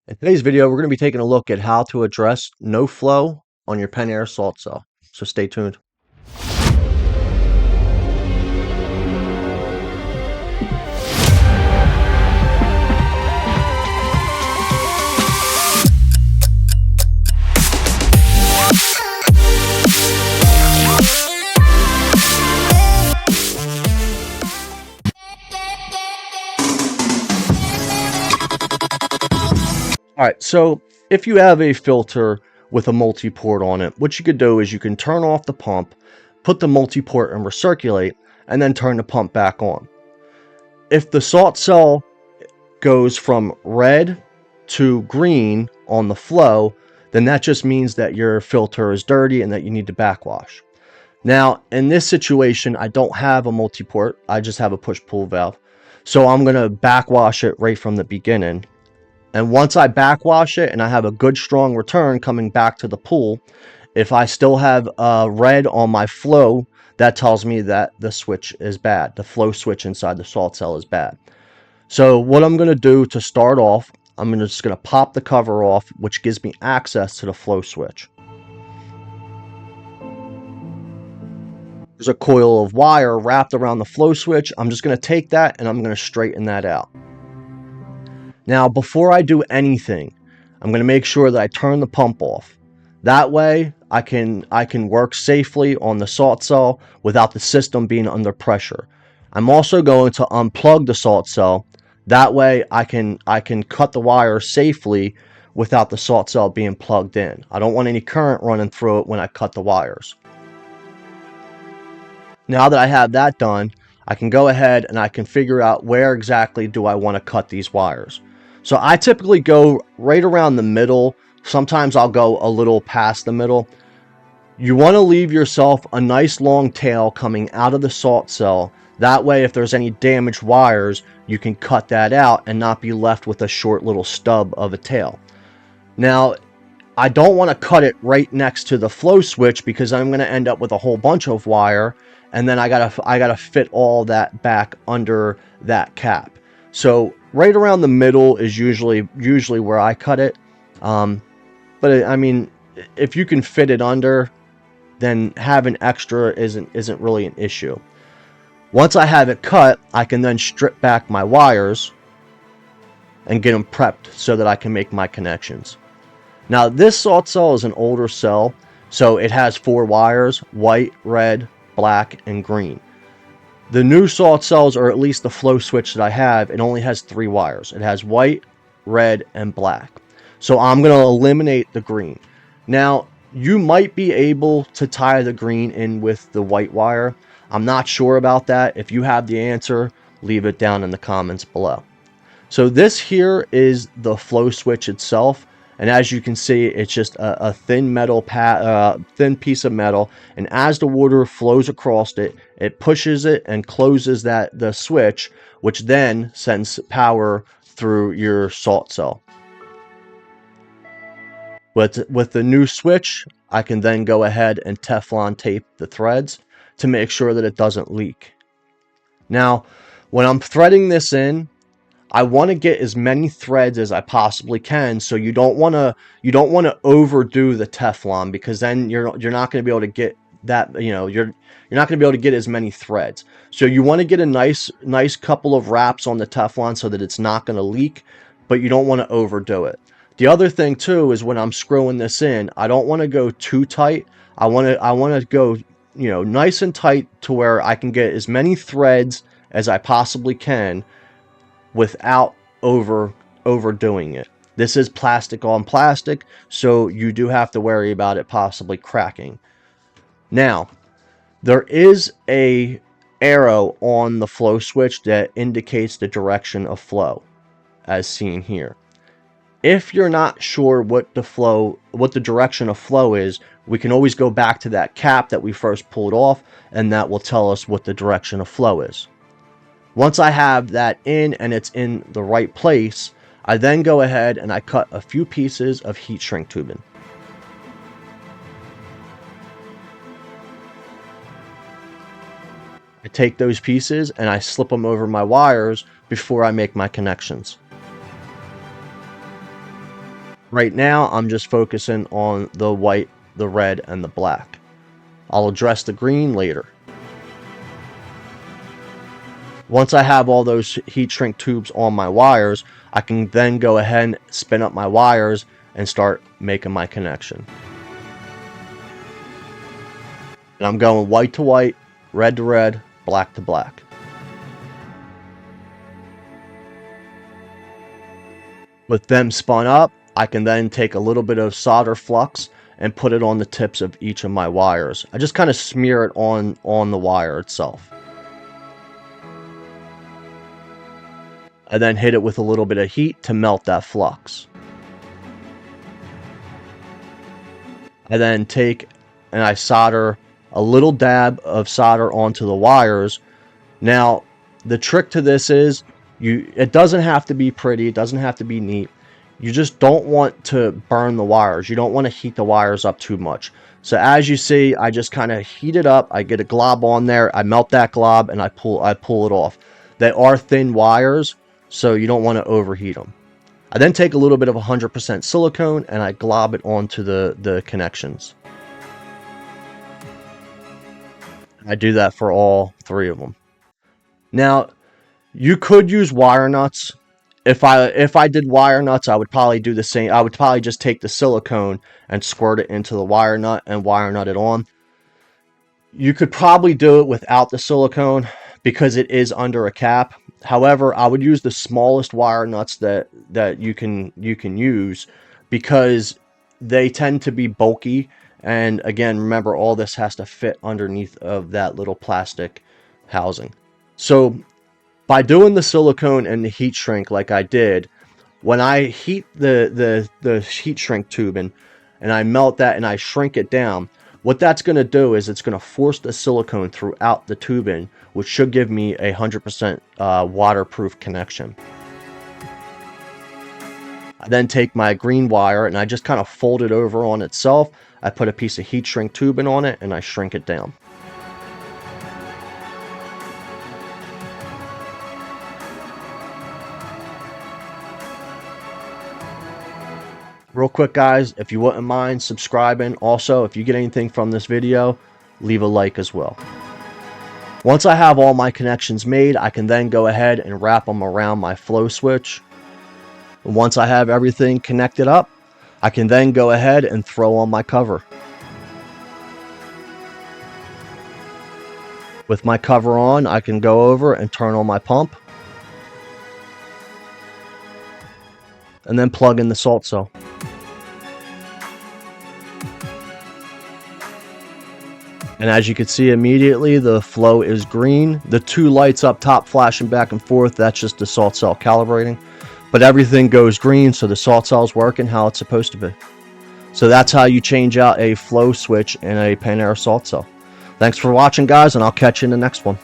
In today's video, we're going to be taking a look at how to address no flow on your Pentair salt cell. So stay tuned. Alright, so if you have a filter with a multi-port on it, what you could do is you can turn off the pump, put the multi-port in recirculate, and then turn the pump back on. If the salt cell goes from red to green on the flow, then that just means that your filter is dirty and that you need to backwash. Now, in this situation, I don't have a multi-port, I just have a push-pull valve. So I'm going to backwash it right from the beginning. And once I backwash it and I have a good strong return coming back to the pool, if I still have red on my flow, that tells me that the switch is bad. The flow switch inside the salt cell is bad. So what I'm going to do to start off, I'm just going to pop the cover off, which gives me access to the flow switch. There's a coil of wire wrapped around the flow switch. I'm just going to take that and I'm going to straighten that out. Now, before I do anything, I'm going to make sure that I turn the pump off. That way, I can work safely on the salt cell without the system being under pressure. I'm also going to unplug the salt cell. That way, I can cut the wire safely without the salt cell being plugged in. I don't want any current running through it when I cut the wires. Now that I have that done, I can go ahead and I can figure out where exactly do I want to cut these wires. So I typically go right around the middle. Sometimes I'll go a little past the middle. You want to leave yourself a nice long tail coming out of the salt cell. That way, if there's any damaged wires, you can cut that out and not be left with a short little stub of a tail. Now, I don't want to cut it right next to the flow switch because I'm going to end up with a whole bunch of wire, and then I gotta fit all that back under that cap. So right around the middle is usually where I cut it. But I mean, if you can fit it under, then having extra isn't really an issue. Once I have it cut, I can then strip back my wires and get them prepped so that I can make my connections. Now, this salt cell is an older cell, so it has 4 wires: white, red, black, and green. The new salt cells, or at least the flow switch that I have, it only has 3 wires. It has white, red, and black. So I'm going to eliminate the green. Now, you might be able to tie the green in with the white wire. I'm not sure about that. If you have the answer, leave it down in the comments below. So this here is the flow switch itself. And as you can see, it's just a thin metal thin piece of metal. And as the water flows across it, it pushes it and closes the switch, which then sends power through your salt cell. With the new switch, I can then go ahead and Teflon tape the threads to make sure that it doesn't leak. Now, when I'm threading this in, I want to get as many threads as I possibly can, so you don't want to overdo the Teflon, because then you're not going to be able to get that, you're not going to be able to get as many threads. So you want to get a nice couple of wraps on the Teflon so that it's not going to leak, but you don't want to overdo it. The other thing too is when I'm screwing this in, I don't want to go too tight. I want to go nice and tight to where I can get as many threads as I possibly can without overdoing it. This is plastic on plastic, so you do have to worry about it possibly cracking. Now, there is a arrow on the flow switch that indicates the direction of flow, as seen here. If you're not sure what the direction of flow is, we can always go back to that cap that we first pulled off, and that will tell us what the direction of flow is. Once I have that in and it's in the right place, I then go ahead and I cut a few pieces of heat shrink tubing. I take those pieces and I slip them over my wires before I make my connections. Right now, I'm just focusing on the white, the red, and the black. I'll address the green later. Once I have all those heat shrink tubes on my wires, I can then go ahead and spin up my wires and start making my connection. And I'm going white to white, red to red, black to black. With them spun up, I can then take a little bit of solder flux and put it on the tips of each of my wires. I just kind of smear it on the wire itself. I then hit it with a little bit of heat to melt that flux. I then take and I solder a little dab of solder onto the wires. Now, the trick to this is it doesn't have to be pretty, it doesn't have to be neat. You just don't want to burn the wires. You don't want to heat the wires up too much. So as you see, I just kind of heat it up. I get a glob on there, I melt that glob, and I pull it off. They are thin wires, so you don't want to overheat them. I then take a little bit of 100% silicone and I glob it onto the connections. I do that for all three of them. Now, you could use wire nuts. If I did wire nuts, I would probably do the same. I would probably just take the silicone and squirt it into the wire nut and wire nut it on. You could probably do it without the silicone because it is under a cap. However, I would use the smallest wire nuts that you can use because they tend to be bulky. And again, remember, all this has to fit underneath of that little plastic housing. So by doing the silicone and the heat shrink like I did, when I heat the heat shrink tubing and I melt that and I shrink it down, what that's going to do is it's going to force the silicone throughout the tubing, which should give me a 100% waterproof connection. I then take my green wire and I just kind of fold it over on itself. I put a piece of heat shrink tubing on it and I shrink it down. Real quick, guys, if you wouldn't mind subscribing. Also, if you get anything from this video, leave a like as well. Once I have all my connections made, I can then go ahead and wrap them around my flow switch. And once I have everything connected up, I can then go ahead and throw on my cover. With my cover on, I can go over and turn on my pump. And then plug in the salt cell. And as you can see immediately, the flow is green. The two lights up top flashing back and forth, that's just the salt cell calibrating. But everything goes green, so the salt cell is working how it's supposed to be. So that's how you change out a flow switch in a Pentair salt cell. Thanks for watching, guys, and I'll catch you in the next one.